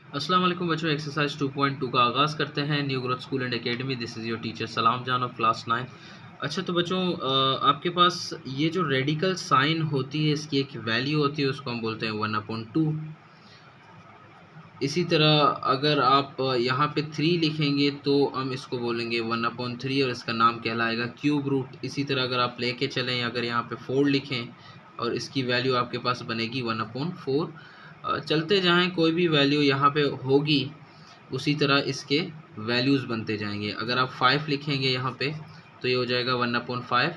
अस्सलाम वालेकुम बच्चों, एक्सरसाइज 2.2 का आगाज़ करते हैं। New growth school and academy, this is your teacher सलाम जान ऑफ क्लास 9। अच्छा तो बच्चों, आपके पास ये जो रेडिकल साइन होती है, इसकी एक वैल्यू होती है, उसको हम बोलते हैं 1/2। इसी तरह अगर आप यहाँ पे 3 लिखेंगे तो हम इसको बोलेंगे 1/3 और इसका नाम कहलाएगा क्यूब रूट। इसी तरह अगर आप लेके चलें, अगर यहाँ पे 4 लिखें और इसकी वैल्यू आपके पास बनेगी 1/4। चलते जाएँ, कोई भी वैल्यू यहाँ पे होगी उसी तरह इसके वैल्यूज़ बनते जाएंगे। अगर आप 5 लिखेंगे यहाँ पे तो ये हो जाएगा 1/5।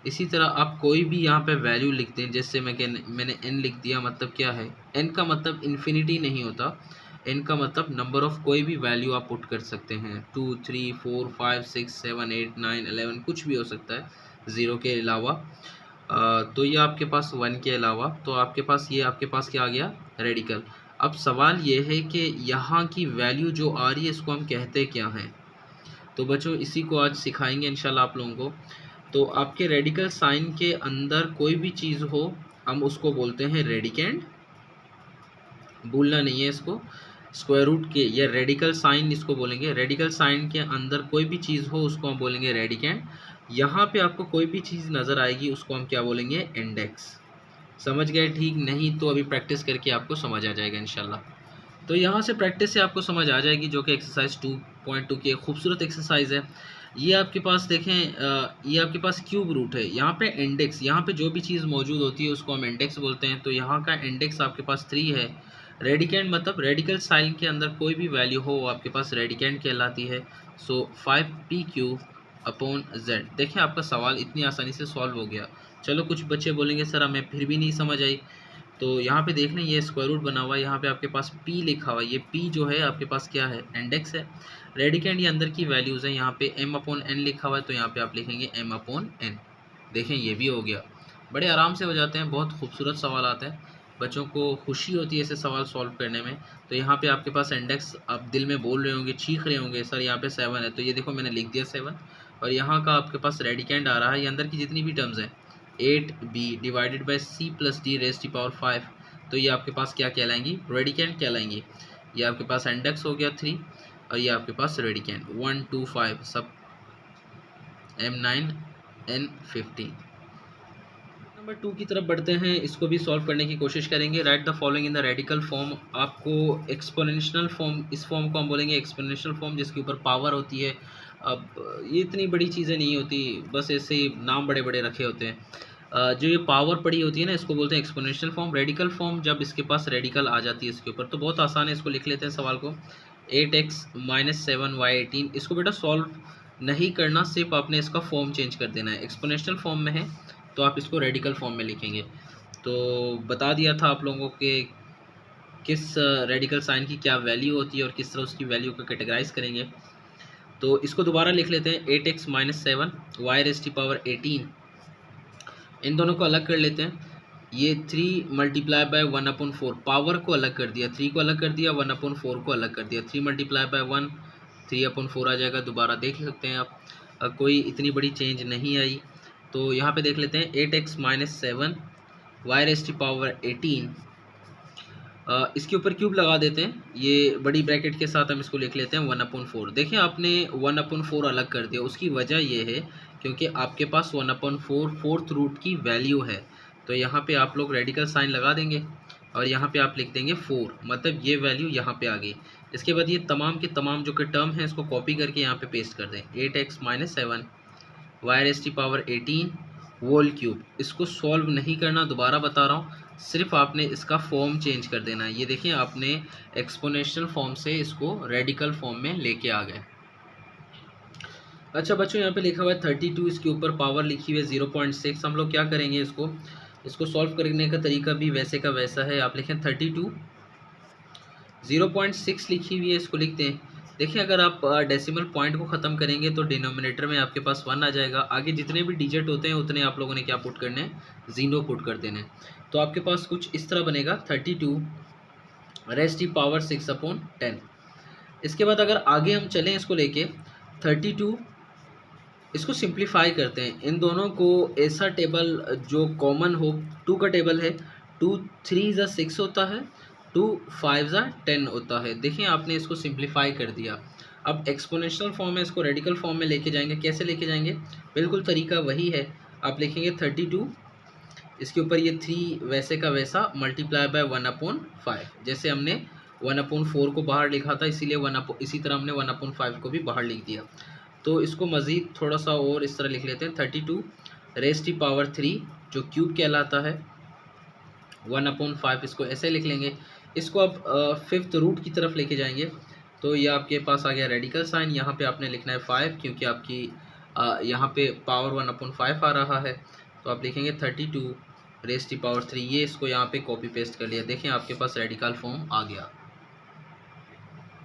इसी तरह आप कोई भी यहाँ पे वैल्यू लिखते हैं, जैसे मैंने n लिख दिया, मतलब क्या है, n का मतलब इन्फिनिटी नहीं होता। n का मतलब नंबर ऑफ़ कोई भी वैल्यू आप पुट कर सकते हैं, 2 3 4 5 6 7 8 9 11 कुछ भी हो सकता है 0 के अलावा। तो ये आपके पास 1 के अलावा, तो आपके पास ये आपके पास क्या आ गया, रेडिकल। अब सवाल ये है कि यहाँ की वैल्यू जो आ रही है इसको हम कहते क्या हैं। तो बच्चों इसी को आज सिखाएंगे इंशाल्लाह आप लोगों को। तो आपके रेडिकल साइन के अंदर कोई भी चीज़ हो, हम उसको बोलते हैं रेडिकेंड। भूलना नहीं है इसको, स्क्वायर रूट के या रेडिकल साइन इसको बोलेंगे। रेडिकल साइन के अंदर कोई भी चीज़ हो उसको हम बोलेंगे रेडिकेंड। यहाँ पे आपको कोई भी चीज़ नज़र आएगी उसको हम क्या बोलेंगे, इंडेक्स। समझ गए? ठीक नहीं तो अभी प्रैक्टिस करके आपको समझ आ जाएगा इंशाल्लाह। तो यहाँ से प्रैक्टिस से आपको समझ आ जाएगी, जो कि एक्सरसाइज 2.2 की एक खूबसूरत एक्सरसाइज है। ये आपके पास देखें, ये आपके पास क्यूब रूट है, यहाँ पे इंडेक्स, यहाँ पे जो भी चीज़ मौजूद होती है उसको हम इंडेक्स बोलते हैं। तो यहाँ का इंडेक्स आपके पास 3 है। रेडिकेंड मतलब रेडिकल साइन के अंदर कोई भी वैल्यू हो वो आपके पास रेडिकेंड कहलाती है। सो 5p³ देखिए आपका सवाल इतनी आसानी से सॉल्व हो गया। चलो कुछ बच्चे बोलेंगे सर हमें फिर भी नहीं समझ आई, तो यहाँ पे देख लें, ये स्क्वायर रूट बना हुआ है, यहाँ पे आपके पास p लिखा हुआ है, ये p जो है आपके पास क्या है, इंडेक्स है। रेडिकेंड ये अंदर की वैल्यूज़ हैं, यहाँ पे m/n लिखा हुआ है, तो यहाँ पे आप लिखेंगे m/n। देखें ये भी हो गया, बड़े आराम से हो जाते हैं, बहुत खूबसूरत सवाल आते हैं, बच्चों को खुशी होती है ऐसे सवाल सॉल्व करने में। तो यहाँ पे आपके पास इंडेक्स, आप दिल में बोल रहे होंगे, चीख रहे होंगे सर यहाँ पे 7 है, तो ये देखो मैंने लिख दिया 7। और यहाँ का आपके पास रेडिकेंड आ रहा है, ये अंदर की जितनी भी टर्म्स हैं 8b divided by c plus d raise to power 5, तो ये आपके पास क्या कहलाएंगी, रेडिकेंड कहलाएंगी। ये आपके पास इंडेक्स हो गया 3 और ये आपके पास रेडिकेंड 1 2 5 सब m9 n15। नंबर 2 की तरफ बढ़ते हैं, इसको भी सॉल्व करने की कोशिश करेंगे। Right the following in the radical form. आपको एक्सपोनेंशियल फॉर्म, इस फॉर्म को हम बोलेंगे एक्सपोनेंशियल फॉर्म, जिसके ऊपर पावर होती है। अब ये इतनी बड़ी चीज़ें नहीं होती, बस ऐसे ही नाम बड़े बड़े रखे होते हैं। जो ये पावर पड़ी होती है ना, इसको बोलते हैं एक्सपोनेंशियल फॉर्म। रेडिकल फॉर्म जब इसके पास रेडिकल आ जाती है इसके ऊपर, तो बहुत आसान है, इसको लिख लेते हैं सवाल को। 8x - 7y18, इसको बेटा सॉल्व नहीं करना, सिर्फ आपने इसका फॉर्म चेंज कर देना है। एक्सपोनेंशियल फॉर्म में है तो आप इसको रेडिकल फॉर्म में लिखेंगे। तो बता दिया था आप लोगों के किस रेडिकल साइन की क्या वैल्यू होती है और किस तरह उसकी वैल्यू को कैटेगराइज करेंगे। तो इसको दोबारा लिख लेते हैं, 8x - 7 y⁻18, इन दोनों को अलग कर लेते हैं। ये 3 मल्टीप्लाई बाय 1/4, पावर को अलग कर दिया, 3 को अलग कर दिया, 1/4 को अलग कर दिया। 3 मल्टीप्लाई बाय 1 3/4 आ जाएगा। दोबारा देख सकते हैं आप, कोई इतनी बड़ी चेंज नहीं आई। तो यहाँ पे देख लेते हैं 8x - 7 y⁻18, इसके ऊपर क्यूब लगा देते हैं, ये बड़ी ब्रैकेट के साथ हम इसको लिख लेते हैं 1/4। देखिए आपने 1/4 अलग कर दिया, उसकी वजह ये है क्योंकि आपके पास 1/4 फोर्थ रूट की वैल्यू है। तो यहाँ पे आप लोग रेडिकल साइन लगा देंगे और यहाँ पे आप लिख देंगे 4, मतलब ये वैल्यू यहाँ पे आ गई। इसके बाद ये तमाम के तमाम जो कि टर्म है इसको कॉपी करके यहाँ पे पेस्ट कर दें, 8x - 7 y⁻18 होल क्यूब। इसको सॉल्व नहीं करना, दोबारा बता रहा हूँ, सिर्फ आपने इसका फॉर्म चेंज कर देना है। ये देखिए आपने एक्सपोनेंशियल फॉर्म से इसको रेडिकल फॉर्म में लेके आ गए। अच्छा बच्चों, यहाँ पे लिखा हुआ है 32, इसके ऊपर पावर लिखी हुई है 0.6। हम लोग क्या करेंगे, इसको सॉल्व करने का तरीका भी वैसे का वैसा है। आप लिखें 32, 0.6 लिखी हुई है, इसको लिखते हैं। देखिए अगर आप डेसिमल पॉइंट को ख़त्म करेंगे तो डिनोमिनेटर में आपके पास 1 आ जाएगा। आगे जितने भी डिजिट होते हैं उतने आप लोगों ने क्या पुट करने हैं, 0 पुट कर देने हैं। तो आपके पास कुछ इस तरह बनेगा 32 रेज़ टू पावर 6/10। इसके बाद अगर आगे हम चलें इसको लेके 32, इसको सिंप्लीफाई करते हैं, इन दोनों को ऐसा टेबल जो कॉमन हो, 2 का टेबल है, 2 3 ज़ा 6 होता है, 2 5 10 होता है। देखिए आपने इसको सिंप्लीफाई कर दिया। अब एक्सपोनेंशियल फॉर्म में इसको रेडिकल फॉर्म में लेके जाएंगे। कैसे लेके जाएंगे? बिल्कुल तरीका वही है। आप लिखेंगे 32, इसके ऊपर ये 3 वैसे का वैसा मल्टीप्लाई बाय 1/5। जैसे हमने 1/4 को बाहर लिखा था, इसीलिए इसी तरह हमने 1/5 को भी बाहर लिख दिया। तो इसको मज़ीद थोड़ा सा और इस तरह लिख लेते हैं, 32 रेज़ टू पावर 3 जो क्यूब कहलाता है, 1/5 इसको ऐसे लिख लेंगे। इसको आप फिफ्थ रूट की तरफ लेके जाएंगे तो ये आपके पास आ गया रेडिकल साइन। यहाँ पे आपने लिखना है 5 क्योंकि आपकी यहाँ पे पावर 1/5 आ रहा है। तो आप लिखेंगे 32 रेज़ टू पावर 3। ये इसको यहाँ पे कॉपी पेस्ट कर लिया। देखें आपके पास रेडिकल फॉर्म आ गया।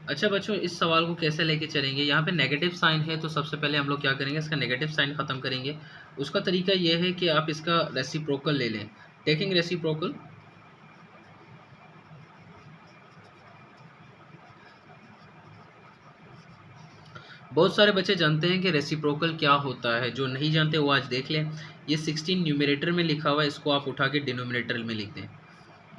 अच्छा बच्चों, इस सवाल को कैसे लेके चलेंगे? यहाँ पे नेगेटिव साइन है तो सबसे पहले हम लोग क्या करेंगे, इसका नेगेटिव साइन ख़त्म करेंगे। उसका तरीका ये है कि आप इसका रेसिप्रोकल ले लें। टेकिंग रेसिप्रोकल, बहुत सारे बच्चे जानते हैं कि रेसिप्रोकल क्या होता है, जो नहीं जानते वो आज देख लें। ये 16 न्यूमरेटर में लिखा हुआ है, इसको आप उठा के डिनोमिनेटर में लिख दें।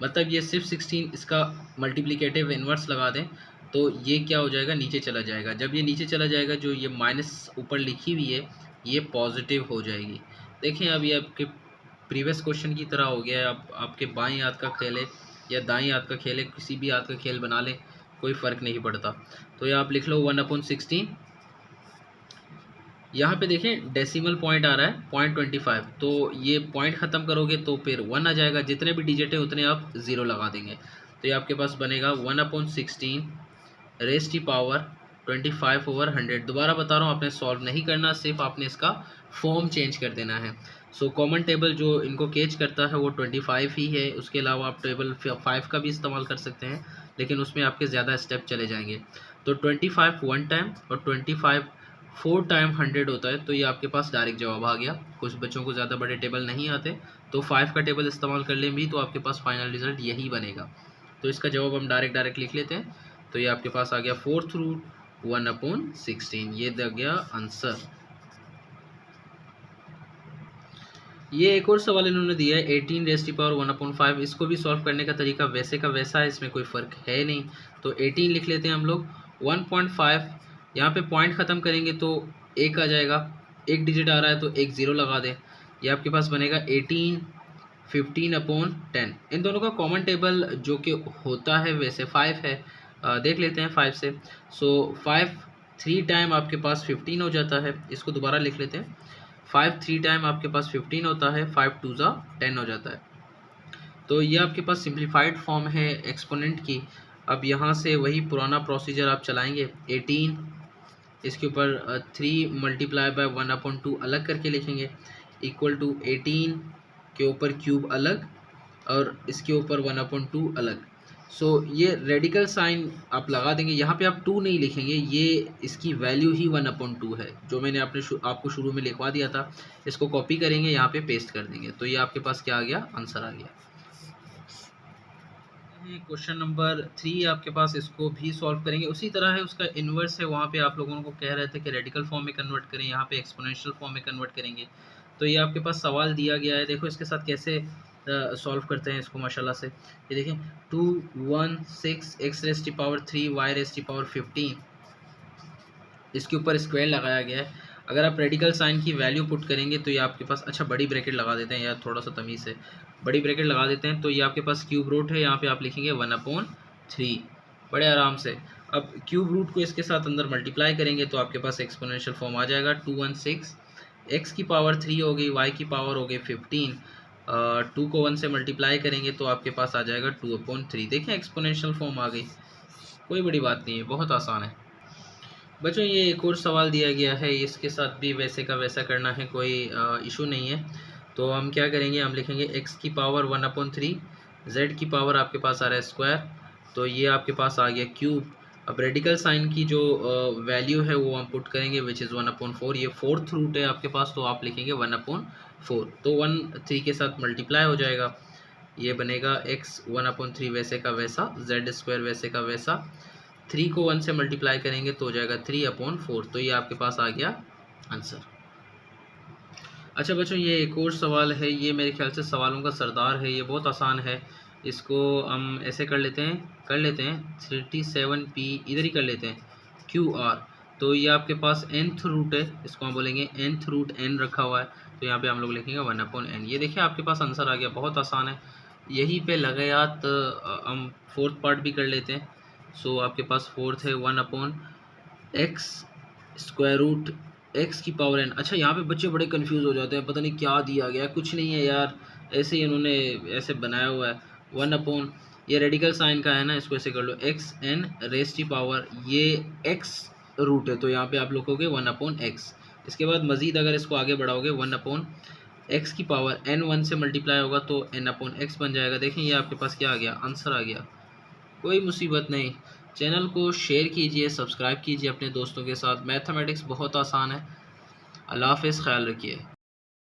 मतलब ये सिर्फ 16, इसका मल्टीप्लिकेटिव इन्वर्स लगा दें तो ये क्या हो जाएगा, नीचे चला जाएगा। जब ये नीचे चला जाएगा, जो ये माइनस ऊपर लिखी हुई है ये पॉजिटिव हो जाएगी। देखें अब ये आपके प्रीवियस क्वेश्चन की तरह हो गया है। अब आपके बाईं हाथ का खेल है या दाईं हाथ का खेल है, किसी भी हाथ का खेल बना लें, कोई फ़र्क नहीं पड़ता। तो ये आप लिख लो 1/16। यहाँ पे देखें डेसिमल पॉइंट आ रहा है 0.25, तो ये पॉइंट ख़त्म करोगे तो फिर 1 आ जाएगा। जितने भी डिजिट है उतने आप 0 लगा देंगे। तो ये आपके पास बनेगा 1/16 रेज़ टू पावर 25/100। दोबारा बता रहा हूँ, आपने सॉल्व नहीं करना, सिर्फ आपने इसका फॉर्म चेंज कर देना है। सो कॉमन टेबल जो इनको कैच करता है वो 25 ही है। उसके अलावा आप टेबल 5 का भी इस्तेमाल कर सकते हैं, लेकिन उसमें आपके ज़्यादा स्टेप चले जाएंगे। तो 25 1 टाइम और 25 4 टाइम 100 होता है। तो ये आपके पास डायरेक्ट जवाब आ गया। कुछ बच्चों को ज़्यादा बड़े टेबल नहीं आते तो 5 का टेबल इस्तेमाल कर लें भी, तो आपके पास फाइनल रिजल्ट यही बनेगा। तो इसका जवाब हम डायरेक्ट लिख लेते हैं। तो ये आपके पास आ गया 4th रूट 1/16। ये दे गया आंसर। ये एक और सवाल इन्होंने दिया है 18 रेज़ टू पावर 1/5। इसको भी सॉल्व करने का तरीका वैसे का वैसा है, इसमें कोई फ़र्क है नहीं। तो 18 लिख लेते हैं हम लोग। 1.5 यहाँ पे पॉइंट ख़त्म करेंगे तो 1 आ जाएगा। एक डिजिट आ रहा है तो एक 0 लगा दें। ये आपके पास बनेगा 18 15/10। इन दोनों का कॉमन टेबल जो कि होता है वैसे 5 है। देख लेते हैं 5 से। सो 5 3 टाइम आपके पास 15 हो जाता है। इसको दोबारा लिख लेते हैं। 5 3 टाइम आपके पास 15 होता है, 5 2 10 हो जाता है। तो ये आपके पास सिंप्लीफाइड फॉर्म है एक्सपोनेंट की। अब यहाँ से वही पुराना प्रोसीजर आप चलाएंगे। 18 इसके ऊपर 3 मल्टीप्लाई बाय 1/2 अलग करके लिखेंगे, इक्वल टू 18 के ऊपर क्यूब अलग और इसके ऊपर 1/2 अलग। सो ये रेडिकल साइन आप लगा देंगे। यहाँ पे आप 2 नहीं लिखेंगे, ये इसकी वैल्यू ही 1/2 है, जो मैंने आपको शुरू में लिखवा दिया था। इसको कॉपी करेंगे, यहाँ पे पेस्ट कर देंगे। तो ये आपके पास क्या आ गया, आंसर आ गया। क्वेश्चन नंबर 3 आपके पास, इसको भी सॉल्व करेंगे। उसी तरह है, उसका इन्वर्स है। वहाँ पे आप लोगों को कह रहे थे कि रेडिकल फॉर्म में कन्वर्ट करें, यहाँ पे एक्सपोनेंशियल फॉर्म में कन्वर्ट करेंगे। तो ये आपके पास सवाल दिया गया है, देखो इसके साथ कैसे सॉल्व करते हैं इसको माशाल्लाह से। ये देखें 2 1 6 x raise to power 3 y raise to power 15, इसके ऊपर स्क्वायर लगाया गया है। अगर आप रेडिकल साइन की वैल्यू पुट करेंगे तो ये आपके पास, अच्छा बड़ी ब्रैकेट लगा देते हैं यार, थोड़ा सा तमीज़ से बड़ी ब्रैकेट लगा देते हैं। तो ये आपके पास क्यूब रूट है, यहाँ पे आप लिखेंगे 1/3 बड़े आराम से। अब क्यूब रूट को इसके साथ अंदर मल्टीप्लाई करेंगे तो आपके पास एक्सपोनेंशियल फॉर्म आ जाएगा। 216 x की पावर 3 हो गई, y की पावर हो गई 15, 2 को 1 से मल्टीप्लाई करेंगे तो आपके पास आ जाएगा 2/3। देखें एक्सपोनेंशियल फॉर्म आ गई, कोई बड़ी बात नहीं है, बहुत आसान है। बच्चों ये एक और सवाल दिया गया है, इसके साथ भी वैसे का वैसा करना है, कोई इशू नहीं है। तो हम क्या करेंगे, हम लिखेंगे x की पावर 1/3, z की पावर आपके पास आ रहा है स्क्वायर, तो ये आपके पास आ गया क्यूब। अब रेडिकल साइन की जो वैल्यू है वो हम पुट करेंगे, विच इज़ 1/4। ये 4th रूट है आपके पास, तो आप लिखेंगे 1/4। तो 1 3 के साथ मल्टीप्लाई हो जाएगा, ये बनेगा x 1/3 वैसे का वैसा, z स्क्वायर वैसे का वैसा। 3 को 1 से मल्टीप्लाई करेंगे तो हो जाएगा 3/4। तो ये आपके पास आ गया आंसर। अच्छा बच्चों ये एक और सवाल है, ये मेरे ख्याल से सवालों का सरदार है, ये बहुत आसान है। इसको हम ऐसे कर लेते हैं 37p इधर ही कर लेते हैं QR। तो ये आपके पास nth रूट है, इसको हम बोलेंगे nth रूट n रखा हुआ है, तो यहाँ पे हम लोग लिखेंगे 1/n। ये देखिए आपके पास आंसर आ गया, बहुत आसान है। यहीं पे लगायात हम फोर्थ पार्ट भी कर लेते हैं। सो आपके पास फोर्थ है 1/x स्क्वायर रूट x की पावर n। अच्छा यहाँ पे बच्चे बड़े कंफ्यूज हो जाते हैं, पता नहीं क्या दिया गया, कुछ नहीं है यार, ऐसे ही इन्होंने ऐसे बनाया हुआ है 1/, ये रेडिकल साइन का है ना, इसको ऐसे कर लो xn रेज़ की पावर, ये x रूट है, तो यहाँ पे आप लिखोगे 1/x। इसके बाद मज़ीद अगर इसको आगे बढ़ाओगे 1/x की पावर n 1 से मल्टीप्लाई होगा तो n/x बन जाएगा। देखें ये आपके पास क्या आ गया, आंसर आ गया। कोई मुसीबत नहीं, चैनल को शेयर कीजिए, सब्सक्राइब कीजिए अपने दोस्तों के साथ। मैथमेटिक्स बहुत आसान है। अल्लाह हाफ़िज़, ख्याल रखिए।